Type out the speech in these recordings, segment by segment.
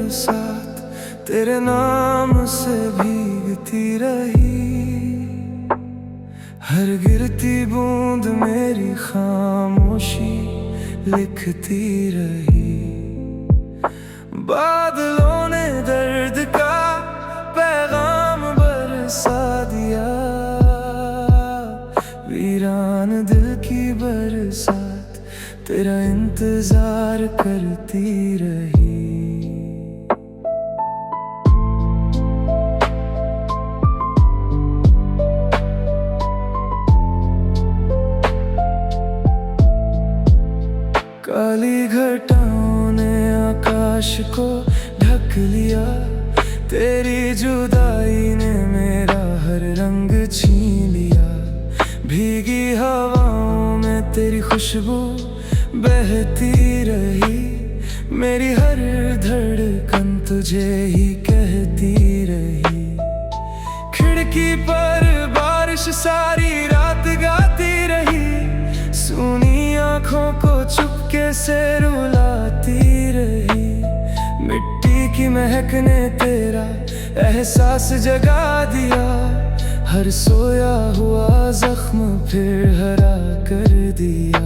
बरसात तेरे नाम से भीगती रही। हर गिरती बूंद मेरी खामोशी लिखती रही। बादलों ने दर्द का पैगाम बरसा दिया। वीरान दिल की बरसात तेरा इंतजार करती रही। काली घटाओं ने आकाश को ढक लिया। तेरी जुदाई ने मेरा हर रंग छीन लिया। भीगी हवाओं में तेरी खुशबू बहती रही। मेरी हर धड़कन तुझे ही कहती रही। खिड़की पर बारिश सारी रात गाती रही। सुनी आँखों को चुपके से रुलाती रही। मिट्टी की महक ने तेरा एहसास जगा दिया। हर सोया हुआ जख्म फिर हरा कर दिया।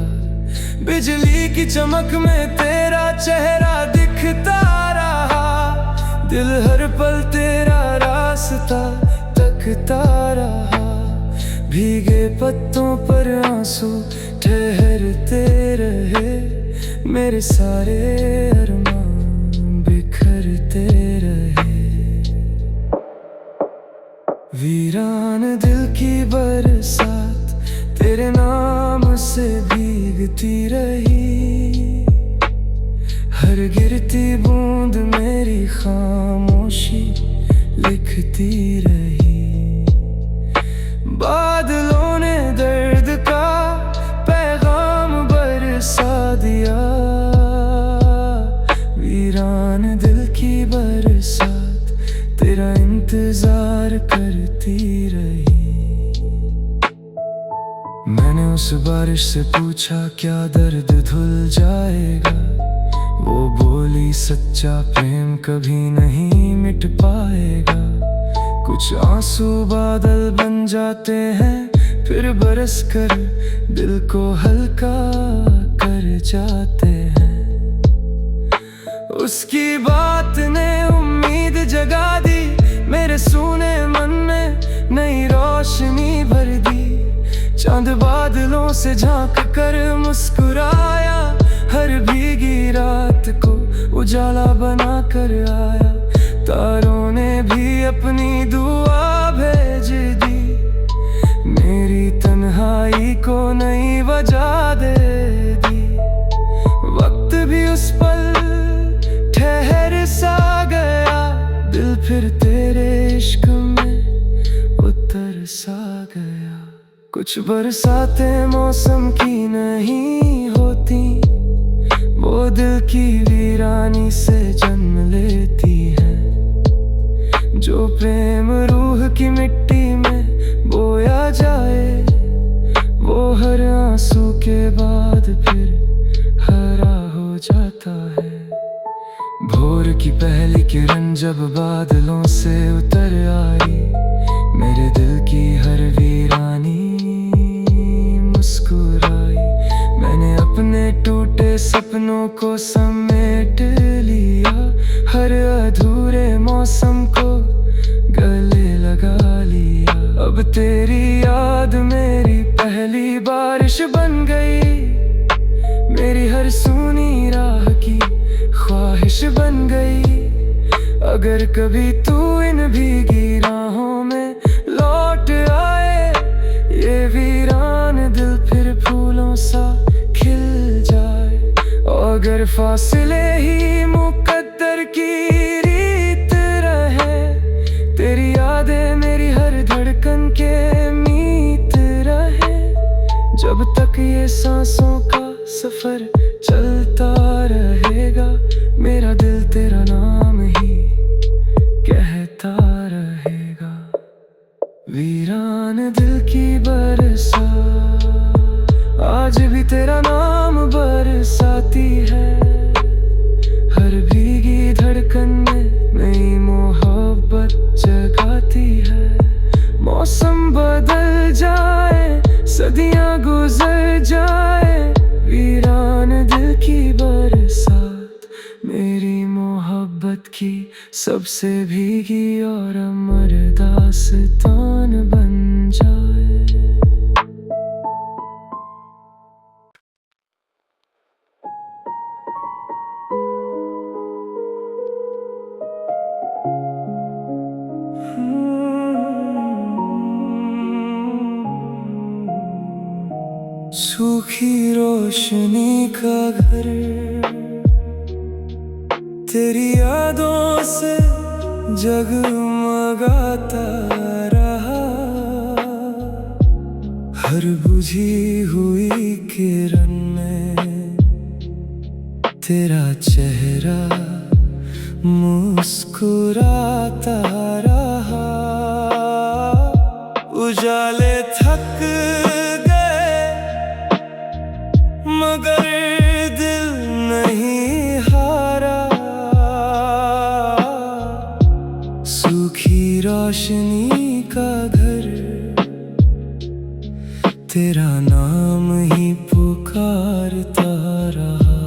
बिजली की चमक में तेरा चेहरा दिखता रहा। दिल हर पल तेरा रास्ता तकता रहा। भीगे पत्तों पर आंसू ठहरते रहे। मेरे सारे अरमान बिखरते रहे। वीरान दिल की बरसात तेरे नाम से भीगती रही। हर गिरती बूंद मेरी खामोशी लिखती रही। बादलों ने दर्द का पैगाम बरसा दिया। वीरान दिल की बरसात तेरा इंतजार करती रही। मैंने उस बारिश से पूछा क्या दर्द धुल जाएगा। वो बोली सच्चा प्रेम कभी नहीं मिट पाएगा। कुछ आंसू बादल बन जाते हैं फिर बरस कर दिल को हल्का कर जाते हैं। उसकी बात ने उम्मीद जगा दी। मेरे सूने मन में नई रोशनी भर दी। चांद बादलों से झांक कर मुस्कुराया। हर भीगी रात को उजाला बना कर आया। तारों ने भी अपनी दुआ भेज दी। मेरी तन्हाई को नई वजह दे दी। वक्त भी उस पल ठहर सा गया। दिल फिर तेरे इश्क में उतर सा गया। कुछ बरसातें मौसम की नहीं होती। वो दिल की वीरानी से जन्म लेती है। जो प्रेम रूह की मिट्टी में बोया जाए। वो हर आंसू के बाद फिर हरा हो जाता है। भोर की पहली किरण जब बादलों से उतर आई। मेरे दिल की हर वीरानी मुस्कुराई। मैंने अपने टूटे सपनों को समेट लिया। हर अधूरे मौसम को गले लगा लिया। अब तेरी याद मेरी पहली बारिश बन गई। मेरी हर सुनी राह की ख्वाहिश बन गई। अगर कभी तू इन भीगी राहों में लौट आए। ये वीरान दिल फिर फूलों सा खिल जाए। और अगर फासले ही मुकद्दर की रीत रहे। तेरी यादें मेरी हर धड़कन के मीत रहे। जब तक ये सांसों का सफर चलता रहेगा। मेरा दिल तेरा नाम ही कहता रहेगा। वीरान दिल की बरसात आज भी तेरा नाम बरसाती है। हर भी मोहब्बत की सबसे भीगी और अमर दास्तान बन जाए। सूखी रोशनी का घर तेरी यादों से जगमगाता रहा, हर बुझी हुई किरण में तेरा चेहरा मुस्कुराता रहा। उजाले थक गए मगर दिल नहीं हारा, सूखी रोशनी का घर तेरा नाम ही पुकारता रहा।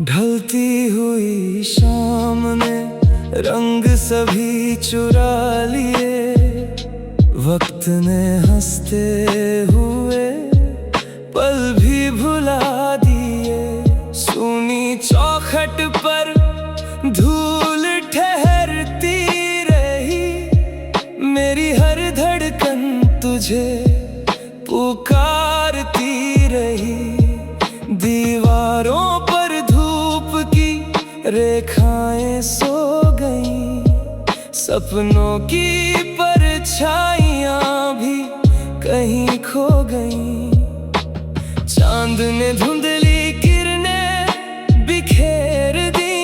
ढलती हुई शाम ने रंग सभी चुरा लिए, वक्त ने हंसते हुए पल भी भुला दिए। सूनी चौखट पर धूल ठहरती रही, मेरी हर धड़कन तुझे पुकारती रही। दीवारों पर धूप की रेखाएं सो गईं, सपनों की परछाइयां भी कहीं खो गईं। चांद ने धुंधली किरणें बिखेर दी,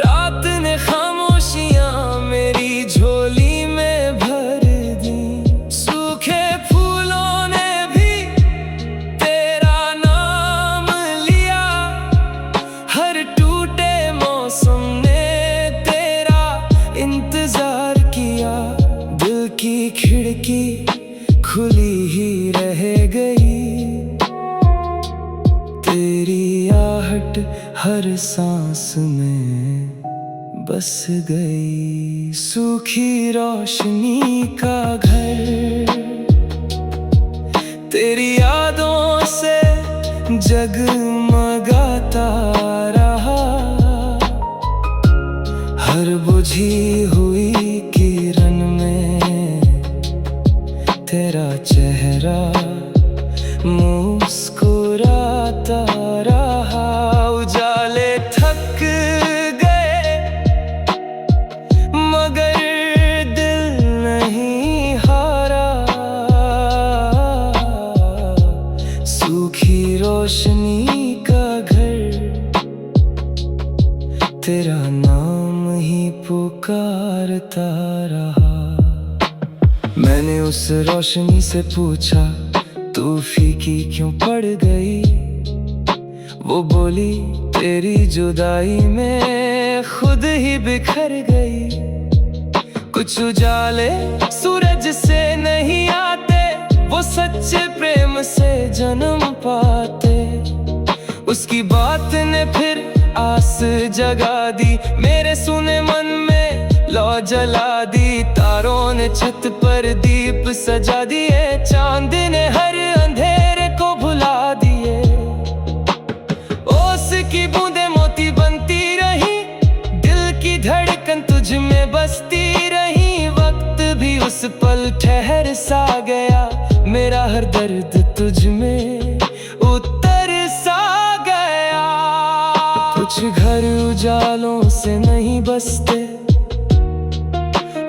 रात ने खामोशियां मेरी झोली में भर दी। सूखे फूलों ने भी तेरा नाम लिया, हर टूटे मौसम ने तेरा इंतजार किया। दिल की खिड़की खुली ही रह गई, तेरी आहट हर सांस में बस गई। सूखी रोशनी का घर तेरी यादों से जगमगाता रहा, हर बुझी हुई किरण में तेरा चेहरा मुस्कुराता रहा। उजाले थक गए मगर दिल नहीं हारा, सूखी रोशनी का घर तेरा नाम ही पुकारता रहा। मैंने उस रोशनी से पूछा तू फीकी क्यों पड़ गई, वो बोली तेरी जुदाई में खुद ही बिखर गई। कुछ उजाले सूरज से नहीं आते, वो सच्चे प्रेम से जन्म पाते। उसकी बात ने फिर आस जगा दी, मेरे सुने मन में लौ जला दी। तारों ने छत पर दीप सजा दिए, चांद ने हर अंधेरे को भुला दिए। ओस की बूंदे मोती बनती रही, दिल की धड़कन तुझ में बसती रही। वक्त भी उस पल ठहर सा गया, मेरा हर दर्द तुझ में उतर सा गया। कुछ घर उजालों से नहीं बसते,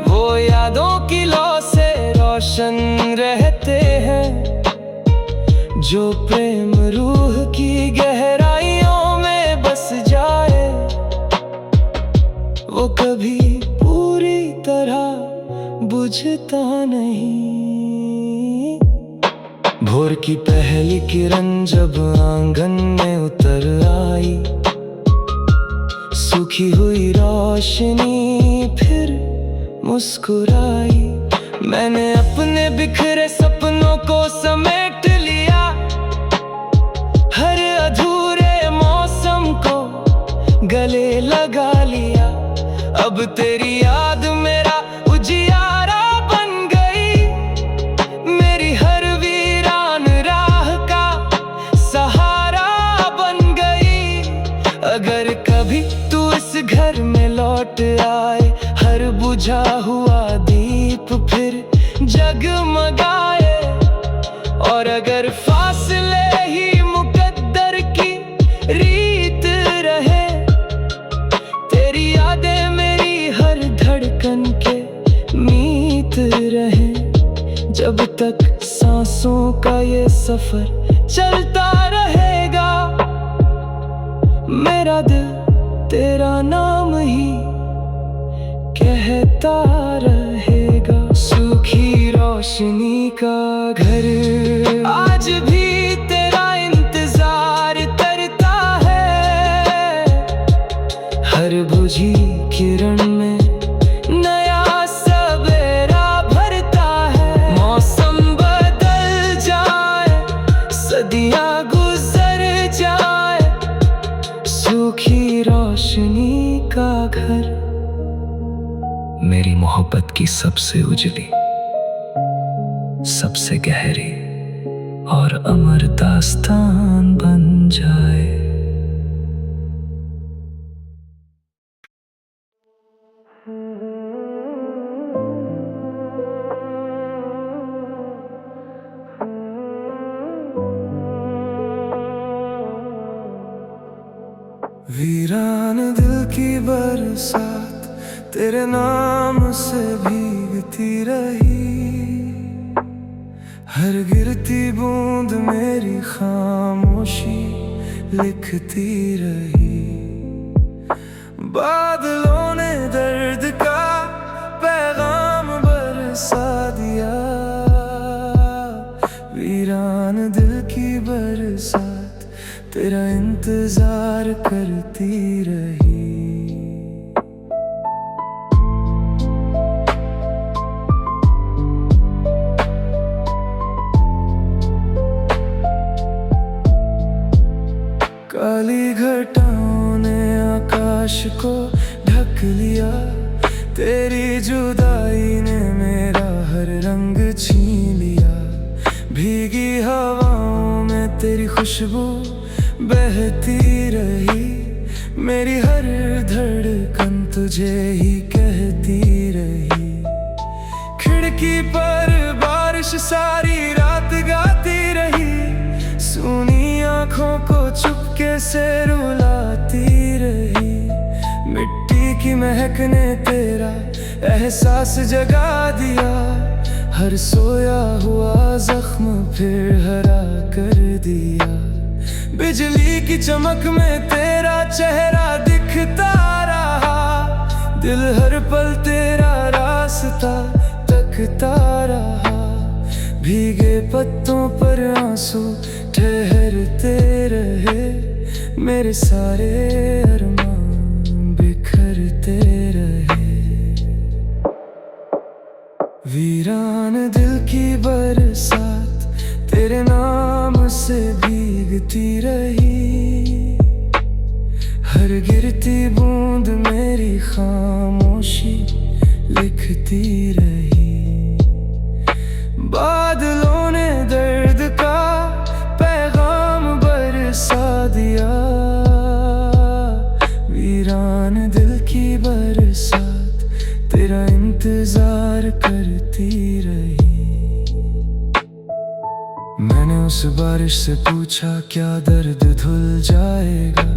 वो यादों की लौ से रोशन रहते हैं। जो प्रेम रूह की गहराइयों में बस जाए, वो कभी पूरी तरह बुझता नहीं। भोर की पहली किरण जब आंगन में उतर आई, सूखी हुई रोशनी फिर मुस्कुराई। मैंने अपने बिखरे सपनों को समेट लिया, हर अधूरे मौसम को गले लगा लिया। अब तेरी याद मेरा उजियारा बन गई, मेरी हर वीरान राह का सहारा बन गई। अगर कभी तू इस घर में लौट आए, हर बुझा हुआ दीप फिर जगमगाए। और अगर फासले ही मुकद्दर की रीत रहे, तेरी यादें मेरी हर धड़कन के मीत रहे। जब तक सांसों का ये सफर चलता रहेगा, मेरा दिल तेरा नाम ही कहता रहेगा। सूखी रोशनी का घर आज भी तेरा इंतजार करता है, हर बुझी किरण में नया सवेरा भरता है। मौसम बदल जाए, सदियां गुजर जाए, सूखी रोशनी का घर मेरी मोहब्बत की सबसे उजली, सबसे गहरी और अमर दास्तान बन जाए। वीरान दिल की बरसात तेरे नाम से भीगती रही, हर गिरती बूंद मेरी खामोशी लिखती रही। बादलों ने दर्द का पैगाम बरसा दिया, वीरान दिल की बरसात तेरा इंतजार करती रही। काली घटाओं ने आकाश को ढक लिया, तेरी जुदाई ने मेरा हर रंग छीन लिया। भीगी हवाओं में तेरी खुशबू बहती रही, मेरी हर धड़कन तुझे ही कहती रही। खिड़की पर बारिश सारी रात गाती रही, सुनी आँखों को चुपके से रुलाती रही। मिट्टी की महक ने तेरा एहसास जगा दिया, हर सोया हुआ जख्म फिर हरा कर दिया। बिजली की चमक में तेरा चेहरा दिखता रहा, दिल हर पल तेरा रास्ता तकता रहा। भीगे पत्तों पर आंसू ठहरते रहे, मेरे सारे अरमान बिखरते रहे। वीरान दिल की बरसात तेरे नाम से भीगती रही, हर गिरती बूंद मेरी खामोशी लिखती रही। बादलों ने दर्द का पैगाम बरसा दिया, वीरान दिल की बरसात तेरा इंतजार करती रही। मैंने उस बारिश से पूछा क्या दर्द धुल जाएगा,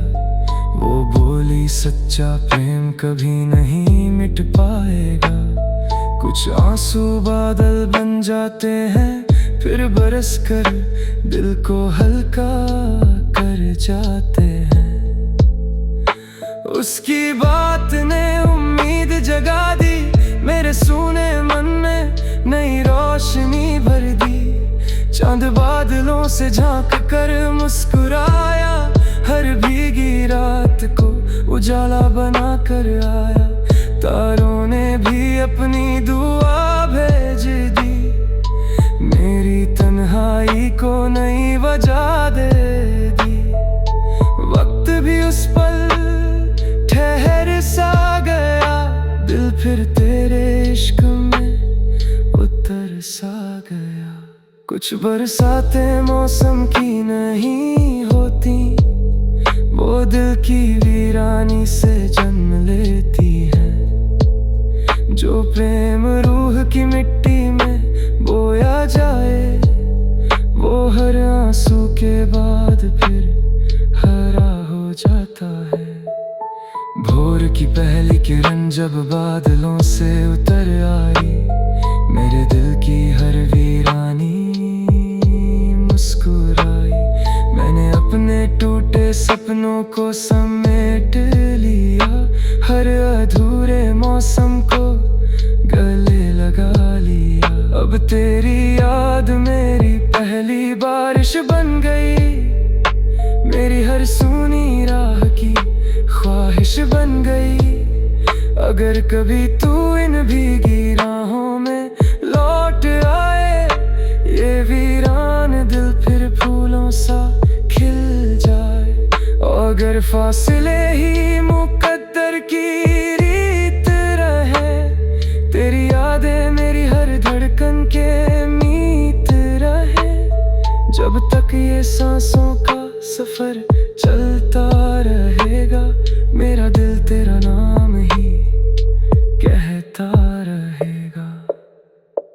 वो बोली सच्चा प्रेम कभी नहीं मिट पाएगा। कुछ आंसू बादल बन जाते हैं, फिर बरस कर दिल को हल्का कर जाते हैं। उसकी बात ने उम्मीद जगा दी, मेरे सूने मन में नई रोशनी भर दी। चांद बादलों से झांक कर मुस्कुराया, हर भीगी रात को उजाला बना कर आया। अपनी दुआ भेज दी, मेरी तन्हाई को नई वजह दे दी। वक्त भी उस पल ठहर सा गया, दिल फिर तेरे इश्क में उतर सा गया। कुछ बरसातें मौसम की नहीं होती, वो दिल की वीरानी से जन्म लेती है। जो प्रेम रूह की मिट्टी में बोया जाए, वो हर आंसू के बाद फिर हरा हो जाता है। भोर की पहली किरण जब बादलों से उतर आई, मेरे दिल की हर वीरानी मुस्कुराई। मैंने अपने टूटे सपनों को समेट लिया, हर अधूरे मौसम को गले लगा लिया। अब तेरी याद मेरी पहली बारिश बन गई, मेरी हर सूनी राह की ख्वाहिश बन गई। अगर कभी तू इन भीगी राहों में लौट आए, ये वीरान दिल फिर फूलों सा खिल जाए। और अगर फासले ही मुकद्दर की रीत रहे, तेरी यादें मेरी हर धड़कन के मीत रहे। जब तक ये सांसों का सफर चलता रहेगा, मेरा दिल तेरा नाम ही कहता रहेगा।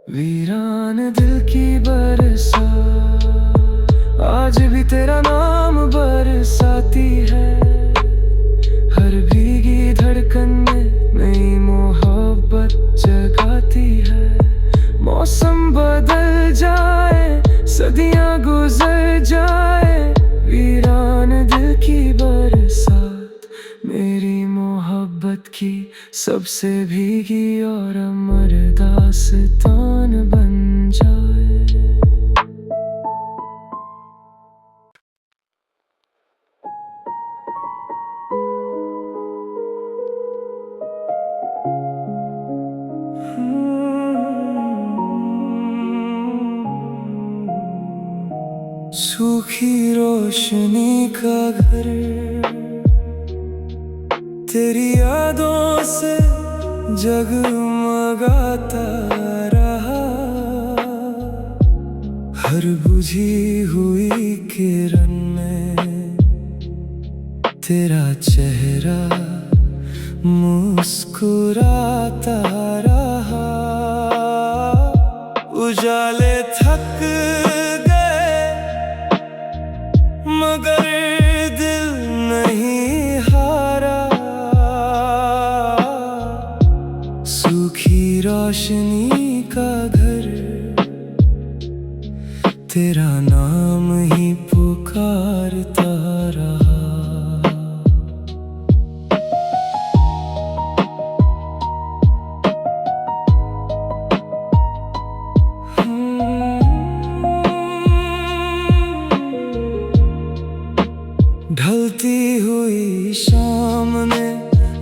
वीरान दिल की बरसात आज भी तेरा नाम बरसाती है। हर भीगी धड़कन में नई मोहब्बत जगाती है। मौसम बदल जाए, सदियां गुजर जाए, वीरान दिल की बरसात मेरी मोहब्बत की सबसे भीगी और अमर दास्तान बन जाए। सूखी रोशनी का घर तेरी यादों से जगमगाता रहा। हर बुझी हुई किरण में तेरा चेहरा मुस्कुराता रहा। उजाले थक गए मगर दिल नहीं हारा। सूखी रोशनी का घर तेरा नाम ही पुकारता रहा। ढलती हुई शाम ने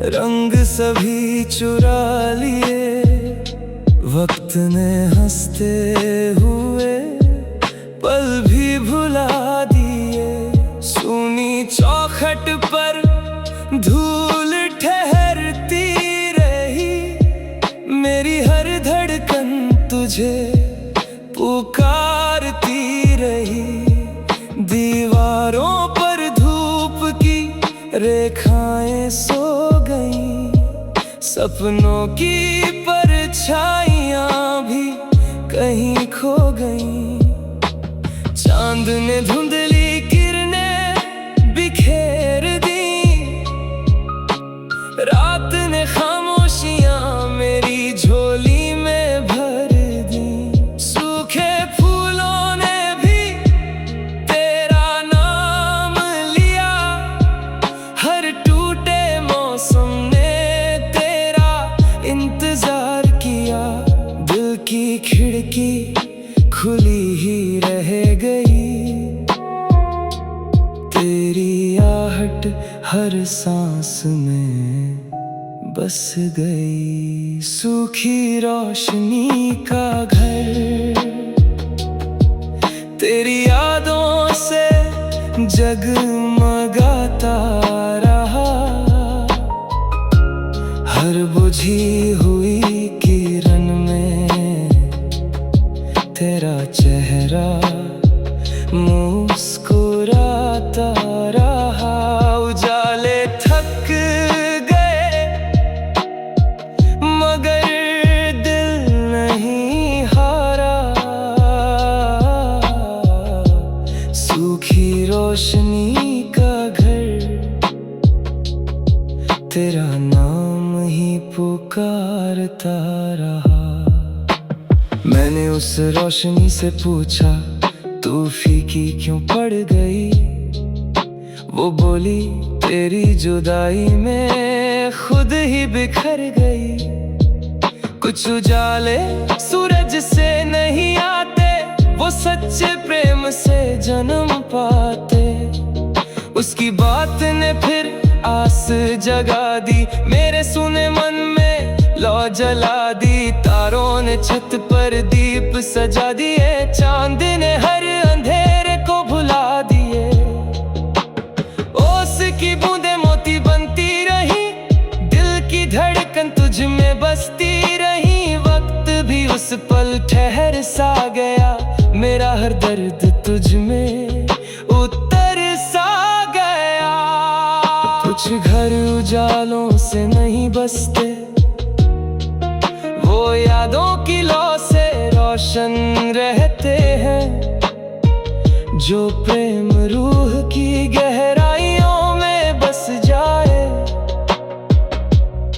रंग सभी चुरा लिए, वक्त ने हंसते हुए पल भी भुला दिए। सूनी चौखट पर धूल ठहरती रही, मेरी हर धड़कन तुझे पुकारती रही। दीवारों पर धूप की रेखाएं सो गईं, सपनों की परछाइयां भी कहीं खो गईं। चांद ने धुंधली किरणें बिखेर दी, रात ने खामोशियां मेरी झोली में भर दी। सूखे फूलों ने भी तेरा नाम लिया, हर टूटे मौसम ने तेरा इंतजार किया। दिल की खिड़की खुली ही रह गई, तेरी आहट हर सांस में बस गई। सूखी रोशनी का घर तेरी यादों से जगमगाता रहा। हर बुझी हुई किरण में तेरा चेहरा मुस्कुराता रहा। उजाले थक गए मगर दिल नहीं हारा। सूखी रोशनी का घर तेरा नाम ही पुकारता रहा। मैंने उस रोशनी से पूछा तू फीकी क्यों पड़ गई। वो बोली तेरी जुदाई में खुद ही बिखर गई। कुछ उजाले सूरज से नहीं आते, वो सच्चे प्रेम से जन्म पाते। उसकी बात ने फिर आस जगा दी, मेरे सुने मन में लौ जला दी। तारों ने छत पर दीप सजा दिए, चांद ने हर अंधेरे को भुला दिए। ओस की बूंदे मोती बनती रही, दिल की धड़कन तुझ में बसती रही। वक्त भी उस पल ठहर सा गया, मेरा हर दर्द तुझ में उतर सा गया। कुछ घर उजालों से नहीं बसते, वो यादों की लौ से रोशन रहते हैं। जो प्रेम रूह की गहराइयों में बस जाए,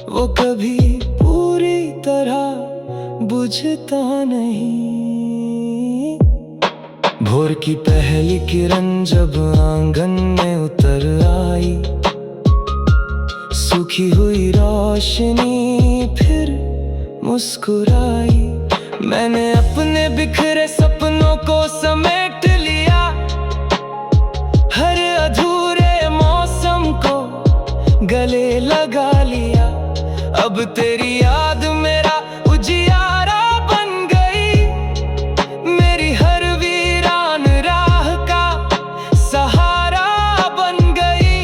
वो कभी पूरी तरह बुझता नहीं। भोर की पहली किरण जब आंगन में उतर आई, सूखी हुई रोशनी फिर मुस्कुराई। मैंने अपने बिखरे सपनों को समेट लिया, हर अधूरे मौसम को गले लगा लिया। अब तेरी याद मेरा उजियारा बन गई, मेरी हर वीरान राह का सहारा बन गई।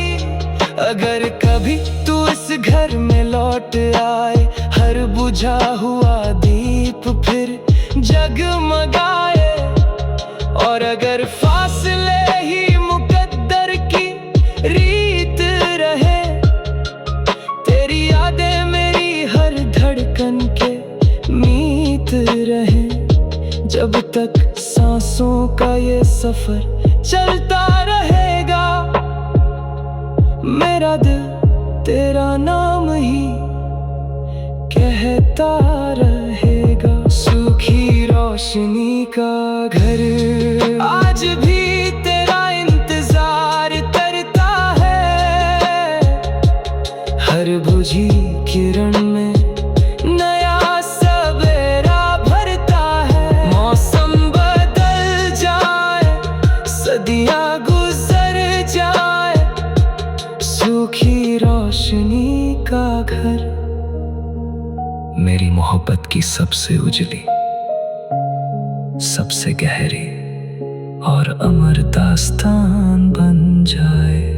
अगर कभी तू इस घर में लौट आए, हर बुझा हुआ दीप फिर जगमगाए। और अगर फासले ही मुकद्दर की रीत रहे, तेरी यादें मेरी हर धड़कन के मीत रहे। जब तक सांसों का ये सफर चलता रहेगा, मेरा दिल तेरा नाम ही कहता रहेगा। सूखी रोशनी का घर आज भी तेरा इंतजार करता है। हर बुझी किरण में नया सवेरा भरता है। मौसम बदल जाए, सदियां गुजर जाए, सूखी रोशनी का घर मेरी मोहब्बत की सबसे उजली, सबसे गहरी और अमर दास्तान बन जाए।